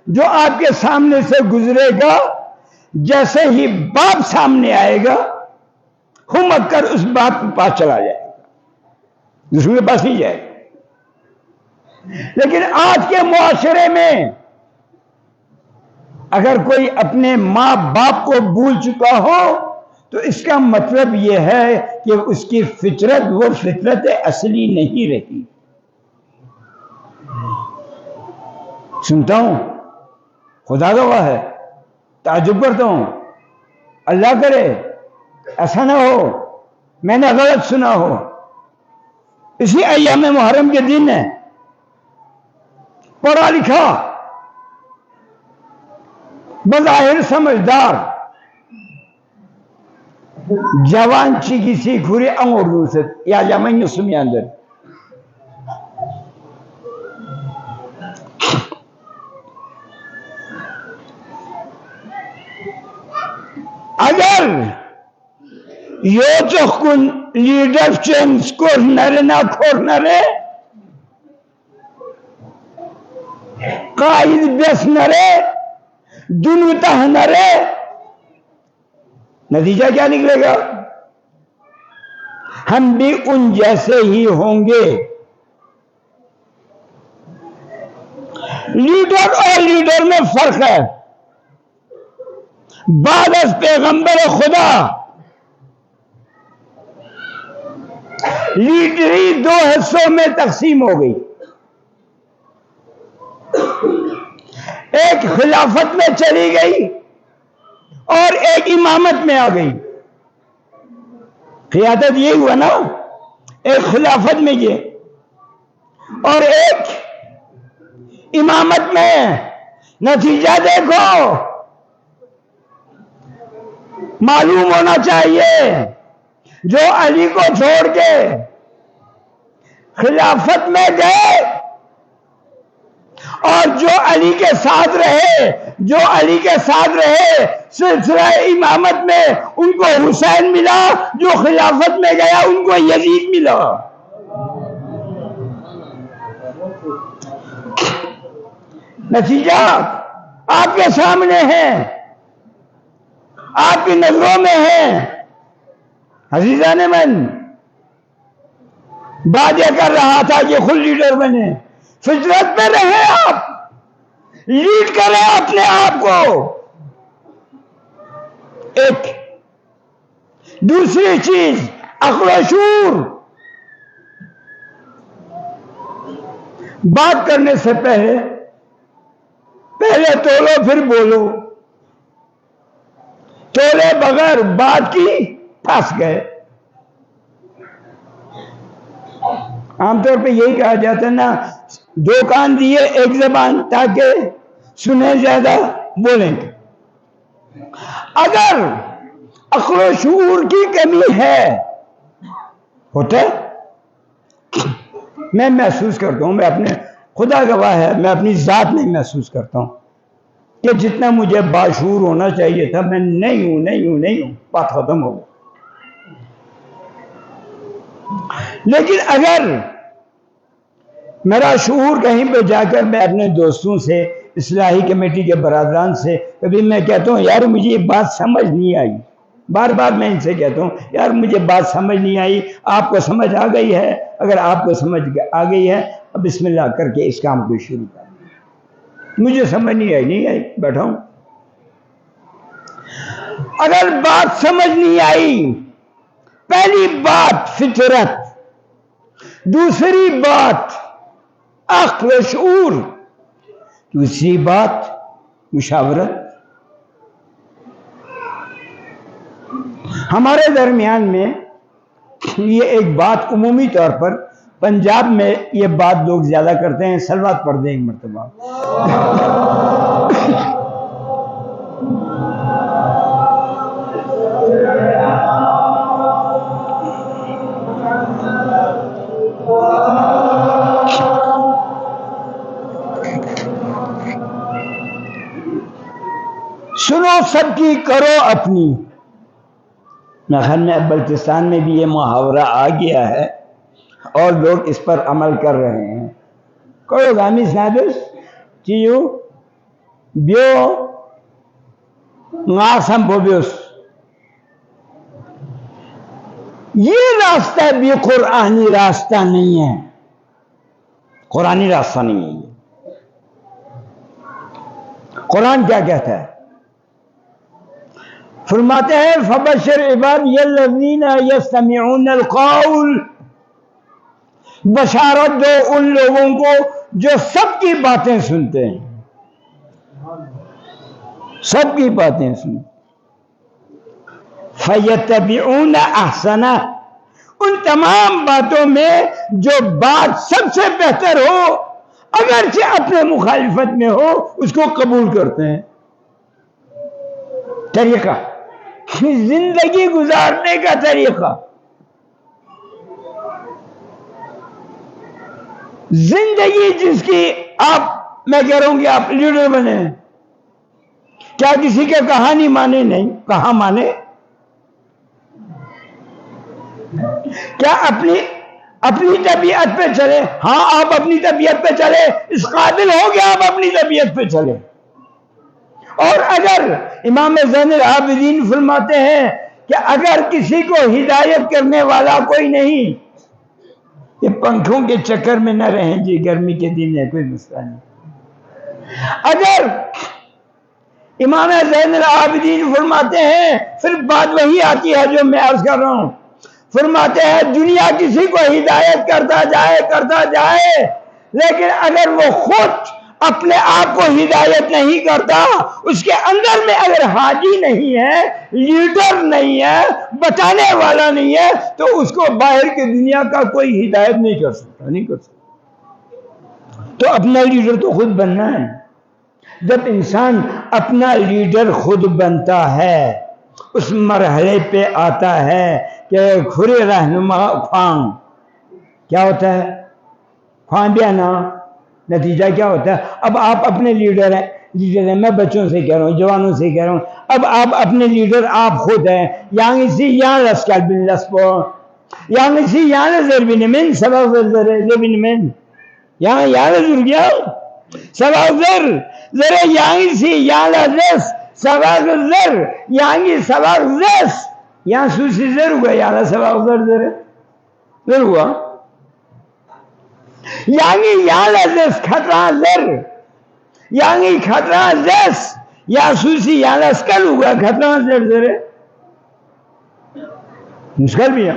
جو آپ کے سامنے سے گزرے گا جیسے ہی باپ سامنے آئے گا ہمک کر اس باپ کے پاس چلا جائے گا، دوسرے کے پاس نہیں جائے گا۔ لیکن آج کے معاشرے میں اگر کوئی اپنے ماں باپ کو بھول چکا ہو تو اس کا مطلب یہ ہے کہ اس کی فطرت وہ فطرت اصلی نہیں رہی۔ سنتا ہوں، خدا گواہ ہے، تعجب کرتا ہوں، اللہ کرے ایسا نہ ہو میں نے غلط سنا ہو۔ اسی ایام محرم کے دن ہے، پڑھا لکھا بظاہر سمجھدار جوان چیگیسی کھوری انگور دوست یا جامعی نسمی اندر اگر یہ چخکن لیڈر چینز کورنر نہ کورنرے قائد بیس نرے دنوتہ نرے نتیجہ کیا نکلے گا؟ ہم بھی ان جیسے ہی ہوں گے۔ لیڈر اور لیڈر میں فرق ہے۔ بعد از پیغمبر خدا لیڈری دو حصوں میں تقسیم ہو گئی، ایک خلافت میں چلی گئی اور ایک امامت میں آ گئی۔ قیادت یہ ہوا نا، ایک خلافت میں گئے اور ایک امامت میں۔ نتیجہ دیکھو، معلوم ہونا چاہیے جو علی کو چھوڑ کے خلافت میں گئے اور جو علی کے ساتھ رہے، جو علی کے ساتھ رہے سلسلہ امامت میں، ان کو حسین ملا، جو خلافت میں گیا ان کو یزید ملا۔ نتیجہ آپ کے سامنے ہے، آپ کی نظروں میں ہے۔ عزیزان من، بات یہ کر رہا تھا کہ خود لیڈر بنے، فطرت میں رہے، آپ لیڈ کریں اپنے آپ کو۔ ایک دوسری چیز عقل و شعور، بات کرنے سے پہلے تولو پھر بولو، تولے بغیر بات کی پھنس گئے۔ عام طور پہ یہی کہا جاتا ہے نا، دو کان دیے ایک زبان تاکہ سنیں زیادہ بولیں گے۔ اگر عقل و شعور کی کمی ہے، ہوتا ہے، میں محسوس کرتا ہوں، میں اپنے خدا گواہ ہے، میں اپنی ذات میں محسوس کرتا ہوں کہ جتنا مجھے باشعور ہونا چاہیے تھا میں نہیں ہوں، بات ختم ہو گئی۔ لیکن اگر میرا شعور کہیں پہ جا کر میں اپنے دوستوں سے، اصلاحی کمیٹی کے برادران سے کبھی میں کہتا ہوں یار مجھے یہ بات سمجھ نہیں آئی، بار بار میں ان سے کہتا ہوں یار مجھے بات سمجھ نہیں آئی، آپ کو سمجھ آ گئی ہے؟ اگر آپ کو سمجھ آ گئی ہے اب بسم اللہ کر کے اس کام کو شروع کر۔ مجھے سمجھ نہیں آئی، بیٹھا ہوں۔ اگر بات سمجھ نہیں آئی، پہلی بات فطرت، دوسری بات عقل و شعور، دوسری بات مشاورت۔ ہمارے درمیان میں یہ ایک بات عمومی طور پر پنجاب میں یہ بات لوگ زیادہ کرتے ہیں، صلوات پڑھ دیں ایک مرتبہ۔ سنو سب کی کرو اپنی۔ نخل میں بلتستان میں بھی یہ محاورہ آ گیا ہے اور لوگ اس پر عمل کر رہے ہیں۔ کرو گامی سنادس چیو بیو ناسم بوبیوس یہ راستہ بھی قرآنی راستہ نہیں ہے، قرآنی راستہ نہیں ہے یہ۔ قرآن کیا کہتا ہے؟ فرماتے ہیں فبشر عبادی الذین یستمعون القول، بشارت دو ان لوگوں کو جو سب کی باتیں سنتے ہیں، سب کی باتیں سنتے، فیتبعون احسنہ، ان تمام باتوں میں جو بات سب سے بہتر ہو اگرچہ اپنے مخالفت میں ہو اس کو قبول کرتے ہیں۔ طریقہ زندگی گزارنے کا طریقہ، زندگی جس کی آپ، میں کہہ رہا ہوں کہ آپ لیڈر بنے، کیا کسی کا کہانی مانے؟ نہیں، کہاں مانے؟ کیا اپنی طبیعت پہ چلے؟ ہاں آپ اپنی طبیعت پہ چلے، اس قابل ہو کہ آپ اپنی طبیعت پہ چلے۔ اور اگر امام زین العابدین فرماتے ہیں کہ اگر کسی کو ہدایت کرنے والا کوئی نہیں، یہ پنکھوں کے چکر میں نہ رہیں جی، گرمی کے دن ہے، کوئی مسئلہ نہیں۔ اگر امام زین العابدین فرماتے ہیں، پھر بات وہی آتی ہے جو میں عرض کر رہا ہوں، فرماتے ہیں دنیا کسی کو ہدایت کرتا جائے لیکن اگر وہ خود اپنے آپ کو ہدایت نہیں کرتا، اس کے اندر میں اگر حاجی نہیں ہے، لیڈر نہیں ہے، بتانے والا نہیں ہے، تو اس کو باہر کی دنیا کا کوئی ہدایت نہیں کر سکتا۔ تو اپنا لیڈر تو خود بننا ہے۔ جب انسان اپنا لیڈر خود بنتا ہے، اس مرحلے پہ آتا ہے کہ کھرے رہنما خواہاں کیا ہوتا ہے؟ خواہاں بیانا نتیجہ کیا ہوتا ہے؟ اب آپ اپنے لیڈر ہیں، میں بچوں سے کہہ رہا ہوں، جوانوں سے کہہ رہا ہوں، اب آپ اپنے لیڈر آپ خود ہیں۔ یعنی سی یہاں لسکال بن لسپو، یعنی سی یہاں لزر بن من سبق زر بن من، یہاں لزر گیا سبق زر یعنی سی یہاں لزر سبق زر یعنی سبق زر، یہاں سوسی زر ہوا، یہاں سبق زر ہوا، یعنی یہاں لزر خطرہ زر یعنی خطرہ زر، یا سوسی یہاں لسکل ہوا، خطرہ زر مشکل بھی ہے۔